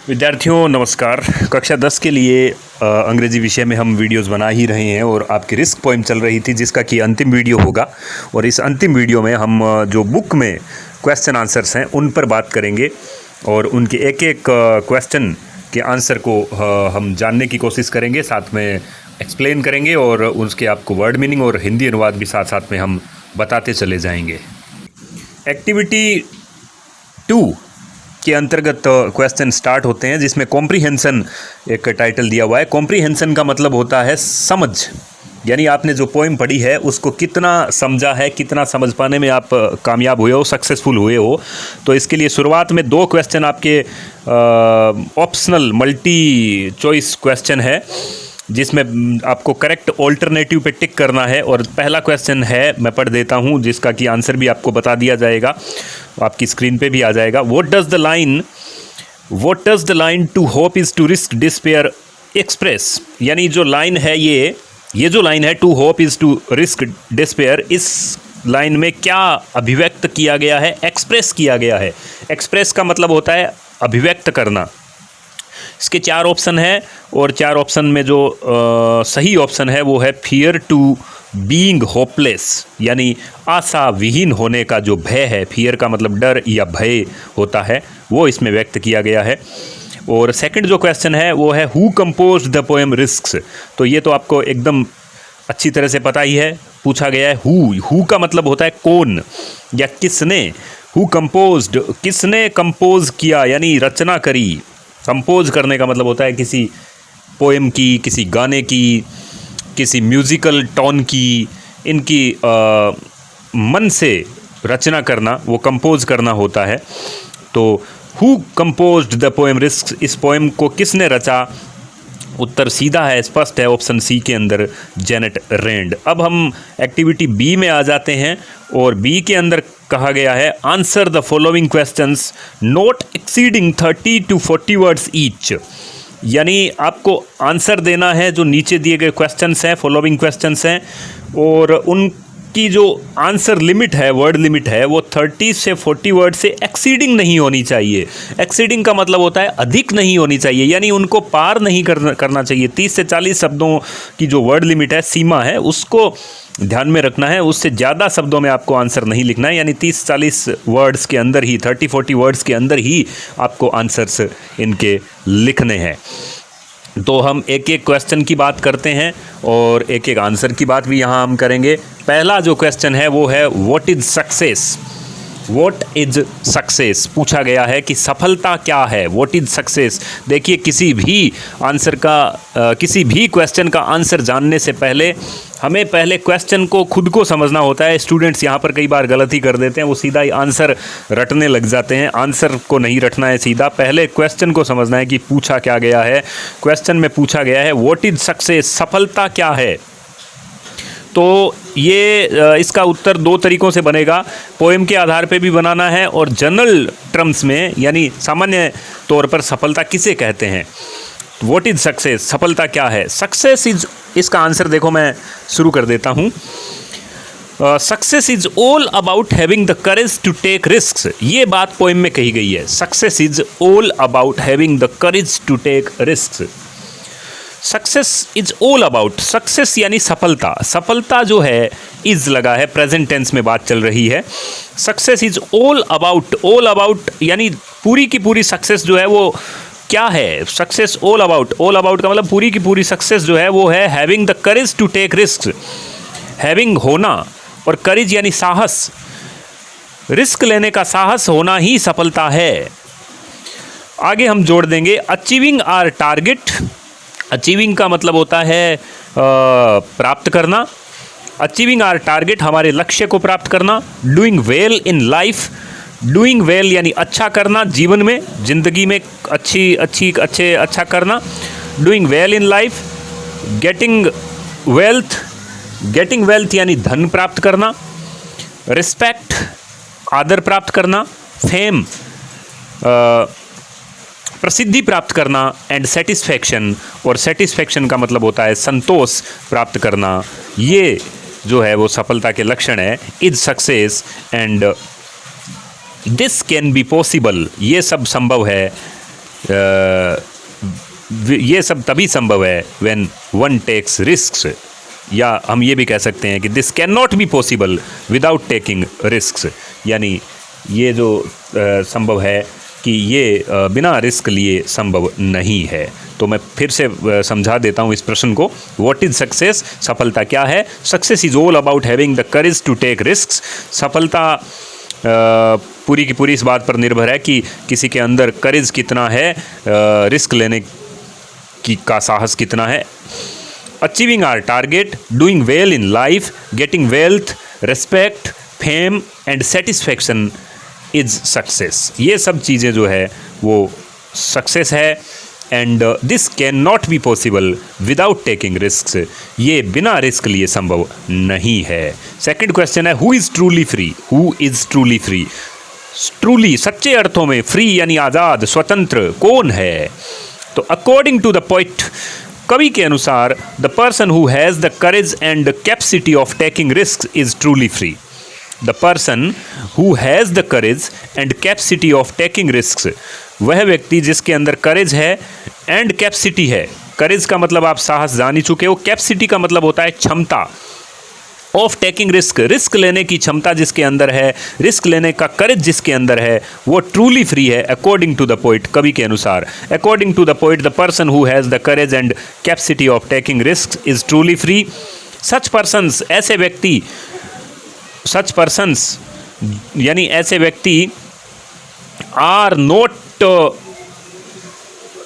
विद्यार्थियों नमस्कार। कक्षा 10 के लिए अंग्रेजी विषय में हम वीडियोस बना ही रहे हैं और आपकी रिस्क पोएम चल रही थी जिसका कि अंतिम वीडियो होगा। और इस अंतिम वीडियो में हम जो बुक में क्वेश्चन आंसर्स हैं उन पर बात करेंगे और उनके एक एक क्वेश्चन के आंसर को हम जानने की कोशिश करेंगे, साथ में एक्सप्लेन करेंगे और उसके आपको वर्ड मीनिंग और हिंदी अनुवाद भी साथ साथ में हम बताते चले जाएंगे। एक्टिविटी 2 के अंतर्गत क्वेश्चन स्टार्ट होते हैं जिसमें कॉम्प्रीहेंशन एक टाइटल दिया हुआ है। कॉम्प्रीहेंशन का मतलब होता है समझ, यानी आपने जो पोएम पढ़ी है उसको कितना समझा है, कितना समझ पाने में आप कामयाब हुए हो, सक्सेसफुल हुए हो। तो इसके लिए शुरुआत में 2 क्वेश्चन आपके ऑप्शनल मल्टी चॉइस क्वेश्चन है जिसमें आपको करेक्ट ऑल्टरनेटिव पे टिक करना है। और पहला क्वेश्चन है, मैं पढ़ देता हूँ जिसका कि आंसर भी आपको बता दिया जाएगा, आपकी स्क्रीन पे भी आ जाएगा। What does the line to hope is to risk despair express, यानी जो लाइन है ये जो लाइन है to hope is to risk despair, इस लाइन में क्या अभिव्यक्त किया गया है, एक्सप्रेस किया गया है। एक्सप्रेस का मतलब होता है अभिव्यक्त करना। इसके 4 ऑप्शन है और 4 ऑप्शन में जो सही ऑप्शन है वो है फियर टू बीइंग होपलेस, यानी आशा विहीन होने का जो भय है, फियर का मतलब डर या भय होता है, वो इसमें व्यक्त किया गया है। और सेकंड जो क्वेश्चन है वो है who composed the poem risks, तो ये तो आपको एकदम अच्छी तरह से पता ही है, पूछा गया है हु का मतलब होता है कौन या किसने। हु कंपोज्ड, किसने कंपोज किया यानी रचना करी। कंपोज करने का मतलब होता है किसी पोएम की, किसी गाने की, किसी म्यूज़िकल टोन की, इनकी मन से रचना करना, वो कंपोज करना होता है। तो who composed the poem risk, इस पोएम को किसने रचा। उत्तर सीधा है, स्पष्ट है, ऑप्शन सी के अंदर जेनेट रैंड। अब हम एक्टिविटी बी में आ जाते हैं और बी के अंदर कहा गया है answer the following questions not exceeding 30 to 40 words each, यानी आपको आंसर देना है जो नीचे दिए गए क्वेश्चंस हैं, फॉलोइंग क्वेश्चंस हैं, और उनकी जो आंसर लिमिट है, वर्ड लिमिट है, वो 30 से 40 वर्ड से एक्सीडिंग नहीं होनी चाहिए। एक्सीडिंग का मतलब होता है अधिक नहीं होनी चाहिए, यानी उनको पार नहीं करना चाहिए। 30 से 40 शब्दों की जो वर्ड लिमिट है, सीमा है, उसको ध्यान में रखना है। उससे ज़्यादा शब्दों में आपको आंसर नहीं लिखना है, यानी 30-40 वर्ड्स के अंदर ही, 30-40 वर्ड्स के अंदर ही आपको आंसर्स इनके लिखने हैं। तो हम एक एक क्वेश्चन की बात करते हैं और एक एक आंसर की बात भी यहाँ हम करेंगे। पहला जो क्वेश्चन है वो है what is success. What is success पूछा गया है कि सफलता क्या है। व्हाट इज सक्सेस, देखिए किसी भी क्वेश्चन का आंसर जानने से पहले हमें पहले क्वेश्चन को खुद को समझना होता है। स्टूडेंट्स यहाँ पर कई बार गलती कर देते हैं, वो सीधा ही आंसर रटने लग जाते हैं। आंसर को नहीं रटना है, सीधा पहले क्वेश्चन को समझना है कि पूछा क्या गया है। क्वेश्चन में पूछा गया है व्हाट इज सक्सेस, सफलता क्या है। तो ये इसका उत्तर 2 तरीक़ों से बनेगा, पोएम के आधार पे भी बनाना है और जनरल टर्म्स में, यानी सामान्य तौर पर सफलता किसे कहते हैं। व्हाट इज़ सक्सेस, सफलता क्या है। सक्सेस इज, इसका आंसर देखो मैं शुरू कर देता हूँ। Success is all about having the courage to take risks, ये बात पोएम में कही गई है। Success is all about having the courage to take risks. Success is all about, success यानी सफलता, सफलता जो है इज लगा है, प्रेजेंट टेंस में बात चल रही है। सक्सेस इज ऑल अबाउट यानी पूरी की पूरी सक्सेस जो है वो क्या है। सक्सेस ऑल अबाउट का मतलब पूरी की पूरी सक्सेस जो है वो है having the courage to take risk. Having होना और करेज यानी साहस, रिस्क लेने का साहस होना ही सफलता है। आगे हम जोड़ देंगे अचीविंग आवर टारगेट। अचीविंग का मतलब होता है प्राप्त करना। अचीविंग आवर टारगेट, हमारे लक्ष्य को प्राप्त करना। Doing well in life, doing well यानी अच्छा करना, जीवन में, जिंदगी में अच्छा करना। Doing well in life. Getting wealth यानी धन प्राप्त करना। रिस्पेक्ट, आदर प्राप्त करना। फेम, प्रसिद्धि प्राप्त करना। एंड सेटिस्फैक्शन, और सेटिस्फैक्शन का मतलब होता है संतोष प्राप्त करना। ये जो है वो सफलता के लक्षण है। Is success and this can be possible, ये सब संभव है। ये सब तभी संभव है व्हेन वन टेक्स रिस्क्स, या हम ये भी कह सकते हैं कि this can not be possible without taking risks, यानी ये जो संभव है कि ये बिना रिस्क लिए संभव नहीं है। तो मैं फिर से समझा देता हूँ इस प्रश्न को। What is success? सफलता क्या है? Success is all about having the courage to take risks. सफलता पूरी की पूरी इस बात पर निर्भर है कि किसी के अंदर करेज कितना है, रिस्क लेने की का साहस कितना है। Achieving our target, doing well in life, getting wealth, respect, fame and satisfaction is success. ये सब चीज़ें जो है वो सक्सेस है। And this can not be possible without taking risk. ये बिना रिस्क लिए संभव नहीं है। सेकंड क्वेश्चन है, who is truly free? Who is truly free? Truly सच्चे अर्थों में फ्री यानी आज़ाद, स्वतंत्र कौन है? तो अकॉर्डिंग टू द पोएट, कवि के अनुसार, the person who has the courage and capacity of taking risk is truly free. The person who has the courage and capacity of taking risk, वह व्यक्ति जिसके अंदर करेज है एंड कैपेसिटी है। करेज का मतलब आप साहस जान ही चुके हो, कैपेसिटी का मतलब होता है क्षमता, ऑफ टेकिंग रिस्क, रिस्क लेने की क्षमता जिसके अंदर है, रिस्क लेने का करेज जिसके अंदर है, वो ट्रूली फ्री है अकॉर्डिंग टू द पोइट, कवि के अनुसार। According to the poet, the person who has the courage and capacity of taking risk is truly free. Such persons, ऐसे व्यक्ति, सच पर्सन्स यानी ऐसे व्यक्ति are not,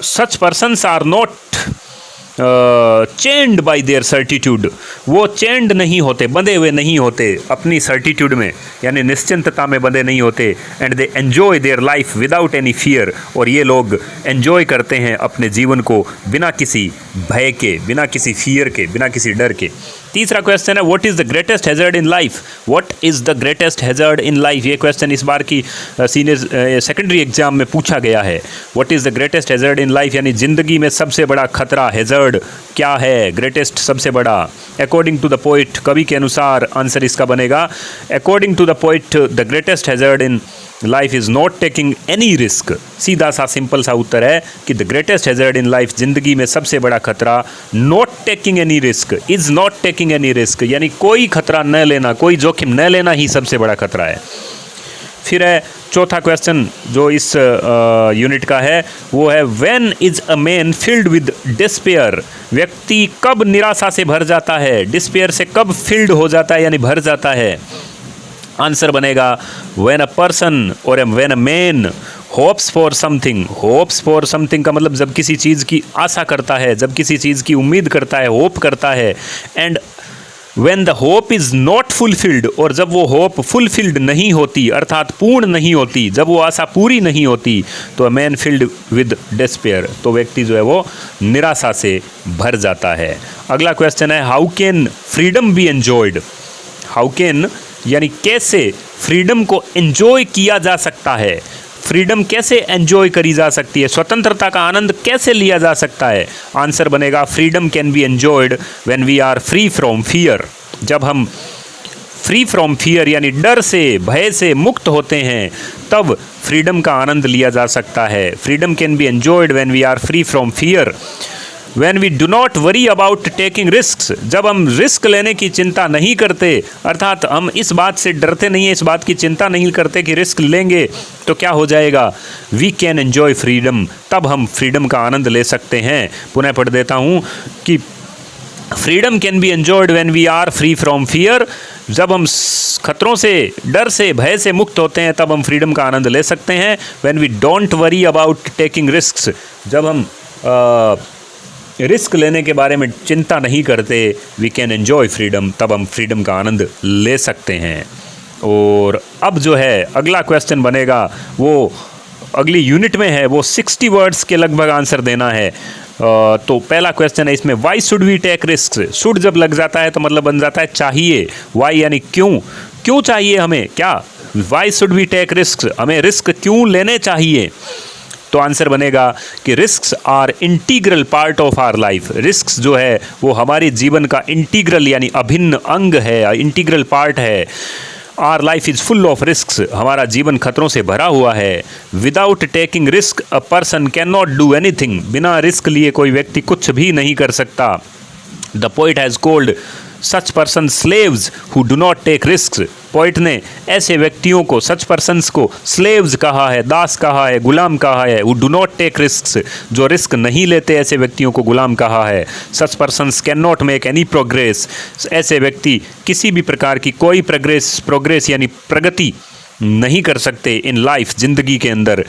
such persons are not chained by their certitude. वो chained नहीं होते, बंधे हुए नहीं होते अपनी सर्टिट्यूड में, यानी निश्चिंतता में बंधे नहीं होते। And they enjoy their life without any fear, और ये लोग एन्जॉय करते हैं अपने जीवन को बिना किसी भय के, बिना किसी फियर के, बिना किसी डर के। तीसरा क्वेश्चन है, what is the greatest hazard in life? What is the greatest hazard in life? ये क्वेश्चन इस बार की सीनियर सेकेंडरी एग्जाम में पूछा गया है। What is the greatest hazard in life, यानी ज़िंदगी में सबसे बड़ा खतरा, हैज़र्ड क्या है? ग्रेटेस्ट सबसे बड़ा। अकॉर्डिंग टू द पोइट, कवि के अनुसार आंसर इसका बनेगा, according to the poet the greatest hazard in life is not taking any risk. सीधा सा सिंपल सा उत्तर है कि the greatest hazard in life, जिंदगी में सबसे बड़ा खतरा, not taking any risk, is not taking any risk, यानी कोई खतरा न लेना, कोई जोखिम न लेना ही सबसे बड़ा खतरा है। फिर है चौथा क्वेश्चन जो इस यूनिट का है, वो है, when is a man filled with despair? व्यक्ति कब निराशा से भर जाता है? डिस्पेयर से कब फिल्ड हो जाता है यानी भर जाता है? आंसर बनेगा, व्हेन अ पर्सन और when a man hopes for something. Hopes for something का मतलब जब किसी चीज़ की आशा करता है, जब किसी चीज़ की उम्मीद करता है, होप करता है। And when the hope is not fulfilled, और जब वो होप फुलफिल्ड नहीं होती, अर्थात पूर्ण नहीं होती, जब वो आशा पूरी नहीं होती, तो a man filled with despair, तो व्यक्ति जो है वो निराशा से भर जाता है। अगला क्वेश्चन है, how can freedom be enjoyed? How can यानी कैसे फ्रीडम को एंजॉय किया जा सकता है? फ्रीडम कैसे एंजॉय करी जा सकती है? स्वतंत्रता का आनंद कैसे लिया जा सकता है? आंसर बनेगा, freedom can be enjoyed when we are free from fear. जब हम फ्री फ्रॉम फियर यानी डर से, भय से मुक्त होते हैं, तब फ्रीडम का आनंद लिया जा सकता है। Freedom can be enjoyed when we are free from fear, When we do not worry about taking risks, जब हम रिस्क लेने की चिंता नहीं करते, अर्थात हम इस बात से डरते नहीं हैं, इस बात की चिंता नहीं करते कि रिस्क लेंगे तो क्या हो जाएगा। We can enjoy freedom, तब हम फ्रीडम का आनंद ले सकते हैं। पुनः पढ़ देता हूँ कि freedom can be enjoyed when we are free from fear, जब हम खतरों से, डर से, भय से मुक्त होते हैं, तब हम फ्रीडम का आनंद ले सकते हैं। When we don't worry about taking risks, जब हम रिस्क लेने के बारे में चिंता नहीं करते, वी कैन एन्जॉय फ्रीडम, तब हम फ्रीडम का आनंद ले सकते हैं। और अब जो है अगला क्वेश्चन बनेगा, वो अगली यूनिट में है, वो 60 वर्ड्स के लगभग आंसर देना है। तो पहला क्वेश्चन है इसमें, why should we take risk? Should जब लग जाता है तो मतलब बन जाता है चाहिए। वाई यानी क्यों, क्यों चाहिए हमें, क्या? Why should we take risk, हमें रिस्क क्यों लेने चाहिए? तो आंसर बनेगा कि risks are integral part of our life. Risks जो है वो हमारे जीवन का इंटीग्रल यानी अभिन्न अंग है, इंटीग्रल पार्ट है। Our life is full of risks, हमारा जीवन खतरों से भरा हुआ है। Without taking risk a person can not do anything, बिना रिस्क लिए कोई व्यक्ति कुछ भी नहीं कर सकता। The poet has called such person slaves who do not take risk, poet ने ऐसे व्यक्तियों को, सच पर्सन्स को स्लेव्स कहा है, दास कहा है, गुलाम कहा है। Who do not take risk, जो रिस्क नहीं लेते, ऐसे व्यक्तियों को गुलाम कहा है। Such persons can not make any progress, ऐसे व्यक्ति किसी भी प्रकार की कोई प्रोग्रेस यानी प्रगति नहीं कर सकते इन लाइफ, जिंदगी के अंदर।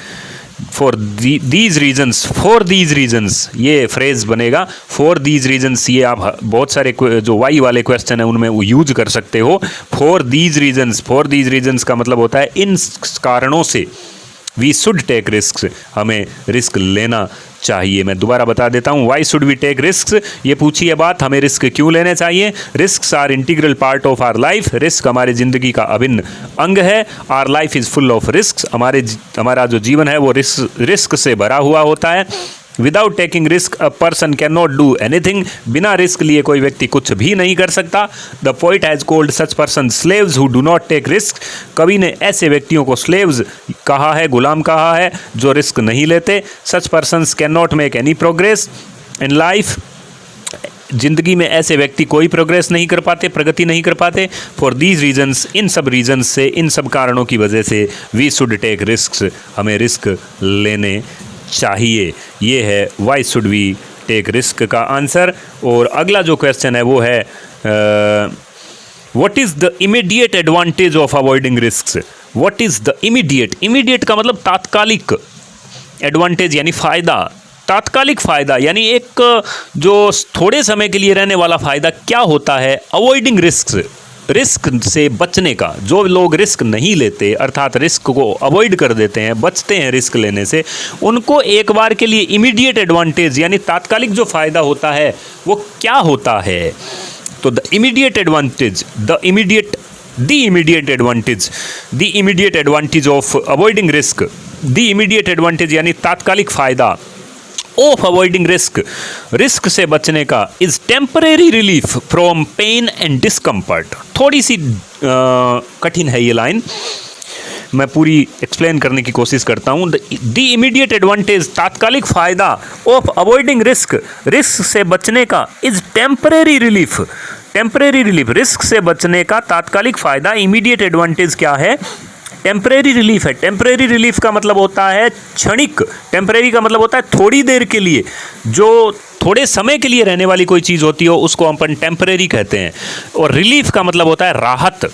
फॉर दीज रीजन्स ये फ्रेज बनेगा। फॉर दीज रीजन्स ये आप बहुत सारे जो वाई वाले क्वेश्चन है उनमें वो यूज कर सकते हो। फॉर दीज रीजन्स का मतलब होता है इन कारणों से। वी शुड टेक रिस्क, हमें रिस्क लेना चाहिए। मैं दोबारा बता देता हूँ, why should we take risk, ये पूछी है बात, हमें रिस्क क्यों लेने चाहिए। Risk are integral part of our life, risk हमारे ज़िंदगी का अभिन्न अंग है। Our life is full of risk, हमारा जो जीवन है वो रिस्क से भरा हुआ होता है। Without taking risk a person can not do anything, बिना रिस्क लिए कोई व्यक्ति कुछ भी नहीं कर सकता। The poet has called such person slaves who do not take risk, कवि ने ऐसे व्यक्तियों को स्लेव्स कहा है, गुलाम कहा है, जो रिस्क नहीं लेते। सच persons can not make any progress in life, जिंदगी में ऐसे व्यक्ति कोई प्रोग्रेस नहीं कर पाते, प्रगति नहीं कर पाते। फॉर दीज रीजन्स, इन सब रीजन्स से, इन सब कारणों की वजह से वी शुड टेक रिस्क, हमें रिस्क लेने चाहिए। ये है why should we take risk का आंसर। और अगला जो क्वेश्चन है वो है what is the immediate advantage of avoiding risks. What is the immediate का मतलब तात्कालिक, एडवांटेज यानी फ़ायदा, तात्कालिक फ़ायदा यानी एक जो थोड़े समय के लिए रहने वाला फ़ायदा क्या होता है। अवॉइडिंग रिस्क, रिस्क से बचने का, जो लोग रिस्क नहीं लेते अर्थात रिस्क को अवॉइड कर देते हैं, बचते हैं रिस्क लेने से, उनको एक बार के लिए इमीडिएट एडवांटेज यानी तात्कालिक जो फ़ायदा होता है वो क्या होता है। तो the immediate advantage of avoiding risk, the immediate advantage यानी तात्कालिक फ़ायदा ऑफ अवॉइडिंग रिस्क से बचने का is temporary relief from pain and discomfort. थोड़ी सी कठिन है ये लाइन, मैं पूरी एक्सप्लेन करने की कोशिश करता हूँ। द इमीडिएट एडवांटेज, तात्कालिक फ़ायदा ऑफ अवॉइडिंग रिस्क से बचने का इज टेम्परेरी रिलीफ, रिस्क से बचने का तात्कालिक फ़ायदा, इमीडिएट एडवांटेज क्या है, टेम्परेरी रिलीफ है। टेम्परेरी रिलीफ का मतलब होता है क्षणिक, टेम्परेरी का मतलब होता है थोड़ी देर के लिए, जो थोड़े समय के लिए रहने वाली कोई चीज़ होती हो उसको अपन टेम्परेरी कहते हैं। और रिलीफ का मतलब होता है राहत,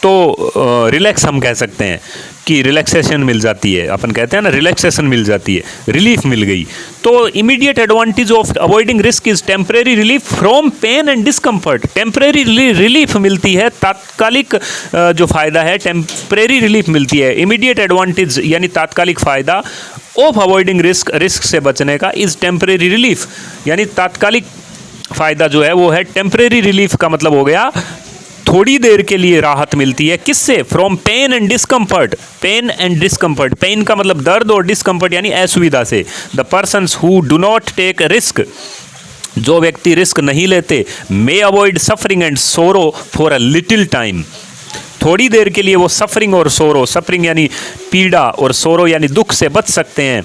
तो रिलैक्स हम कह सकते हैं कि रिलैक्सेशन मिल जाती है, अपन कहते हैं ना रिलैक्सेशन मिल जाती है, रिलीफ मिल गई। तो immediate advantage of avoiding risk is temporary relief from pain and discomfort, temporary relief मिलती है, तात्कालिक जो फ़ायदा है टेम्परेरी रिलीफ मिलती है। इमीडिएट एडवांटेज यानी तात्कालिक फ़ायदा ऑफ अवॉइडिंग रिस्क से बचने का इज टेम्परेरी रिलीफ, यानी तात्कालिक फ़ायदा जो है वो है टेम्परेरी रिलीफ का मतलब हो गया थोड़ी देर के लिए राहत मिलती है। किससे? From pain and discomfort, pain and discomfort, pain का मतलब दर्द और डिस्कम्फर्ट यानी असुविधा से। The persons who do not take risk, जो व्यक्ति रिस्क नहीं लेते, may avoid suffering and sorrow for a little time, थोड़ी देर के लिए वो सफरिंग और सोरो, सफरिंग यानी पीड़ा और सोरो यानी दुख से बच सकते हैं।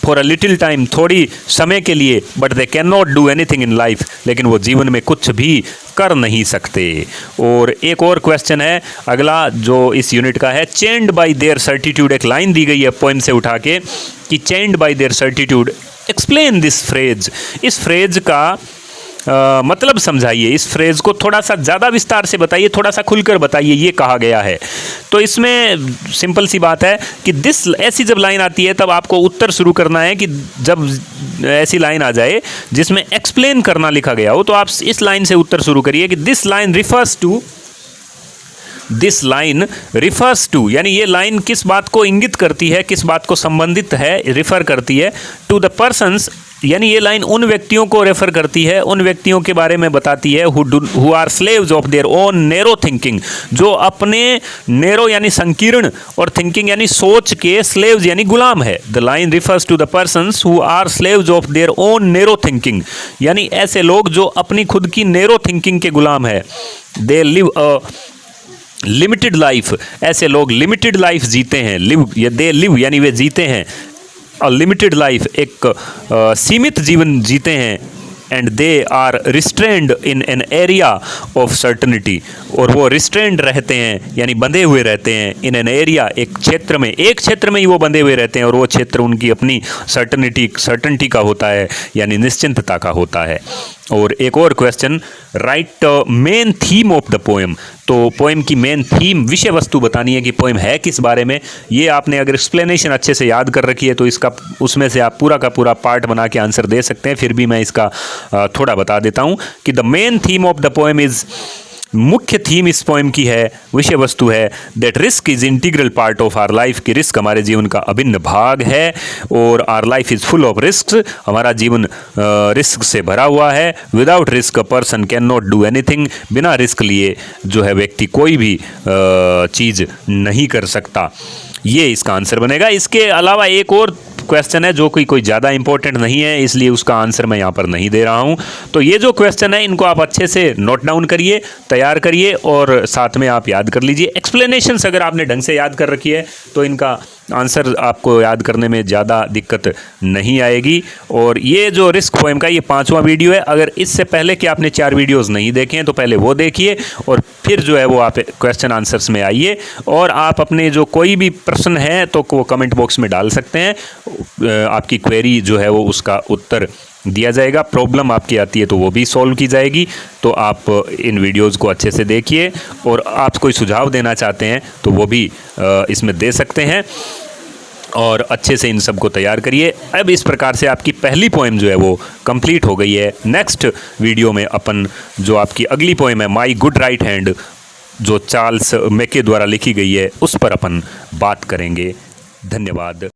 फॉर अ लिटिल टाइम, थोड़ी समय के लिए, but they can not do anything in life, लेकिन वो जीवन में कुछ भी कर नहीं सकते। और एक और क्वेश्चन है अगला जो इस यूनिट का है, चेंड बाय देयर सर्टिट्यूड, एक लाइन दी गई है पोइम से उठा के कि chained by their certitude, explain this phrase, इस फ्रेज का मतलब समझाइए, इस फ्रेज को थोड़ा सा ज़्यादा विस्तार से बताइए, थोड़ा सा खुलकर बताइए ये कहा गया है। तो इसमें सिंपल सी बात है कि दिस, ऐसी जब लाइन आती है तब आपको उत्तर शुरू करना है कि जब ऐसी लाइन आ जाए जिसमें एक्सप्लेन करना लिखा गया हो तो आप इस लाइन से उत्तर शुरू करिए कि दिस लाइन रिफर्स टू, यानी ये लाइन किस बात को इंगित करती है, किस बात को संबंधित है, रिफर करती है। टू द पर्सन्स, यानी ये लाइन उन व्यक्तियों को रेफर करती है, उन व्यक्तियों के बारे में बताती है who are slaves of their own narrow thinking, जो अपने नैरो यानी संकीर्ण और थिंकिंग यानी सोच के, स्लेव्स यानी गुलाम है। The line refers to the persons who are slaves of their own narrow thinking, यानी ऐसे लोग जो अपनी खुद की नैरो थिंकिंग के गुलाम है। दे लिव लिमिटेड लाइफ, ऐसे लोग लिमिटेड लाइफ जीते हैं, लिव या दे लिव यानी वे जीते हैं लिमिटेड लाइफ, एक सीमित जीवन जीते हैं। And they are restrained in an area of certainty, और वो रिस्ट्रेंड रहते हैं यानी बंधे हुए रहते हैं इन एन एरिया, एक क्षेत्र में, एक क्षेत्र में ही वो बंधे हुए रहते हैं, और वो क्षेत्र उनकी अपनी सर्टनिटी का होता है यानी निश्चिंतता का होता है। और एक और question, right main theme of the poem, तो पोएम की मेन थीम, विषय वस्तु बतानी है कि पोएम है किस बारे में। ये आपने अगर एक्सप्लेनेशन अच्छे से याद कर रखी है तो इसका उसमें से आप पूरा का पूरा पार्ट बना के आंसर दे सकते हैं। फिर भी मैं इसका थोड़ा बता देता हूँ कि the main theme of the poem is, मुख्य थीम इस पोएम की है, विषय वस्तु है, that risk is integral part of our life, कि रिस्क हमारे जीवन का अभिन्न भाग है, और our life is full of risk, हमारा जीवन रिस्क से भरा हुआ है। Without risk a person can not do anything, बिना रिस्क लिए जो है व्यक्ति कोई भी चीज़ नहीं कर सकता। ये इसका आंसर बनेगा। इसके अलावा एक और क्वेश्चन है जो कि कोई ज़्यादा इंपॉर्टेंट नहीं है, इसलिए उसका आंसर मैं यहाँ पर नहीं दे रहा हूँ। तो ये जो क्वेश्चन है इनको आप अच्छे से नोट डाउन करिए, तैयार करिए और साथ में आप याद कर लीजिए। एक्सप्लेनेशंस अगर आपने ढंग से याद कर रखी है तो इनका आंसर आपको याद करने में ज़्यादा दिक्कत नहीं आएगी। और ये जो रिस्क पोएम का ये 5वां वीडियो है। अगर इससे पहले कि आपने 4 वीडियोस नहीं देखे हैं तो पहले वो देखिए और फिर जो है वो आप क्वेश्चन आंसर्स में आइए, और आप अपने जो कोई भी प्रश्न है तो वो कमेंट बॉक्स में डाल सकते हैं। आपकी क्वेरी जो है वो उसका उत्तर दिया जाएगा। प्रॉब्लम आपकी आती है तो वो भी सॉल्व की जाएगी। तो आप इन वीडियोज़ को अच्छे से देखिए, और आप कोई सुझाव देना चाहते हैं तो वो भी इसमें दे सकते हैं, और अच्छे से इन सब को तैयार करिए। अब इस प्रकार से आपकी पहली पोएम जो है वो कंप्लीट हो गई है। नेक्स्ट वीडियो में अपन जो आपकी अगली पोएम है माई गुड राइट हैंड, जो चार्ल्स मैके द्वारा लिखी गई है, उस पर अपन बात करेंगे। धन्यवाद।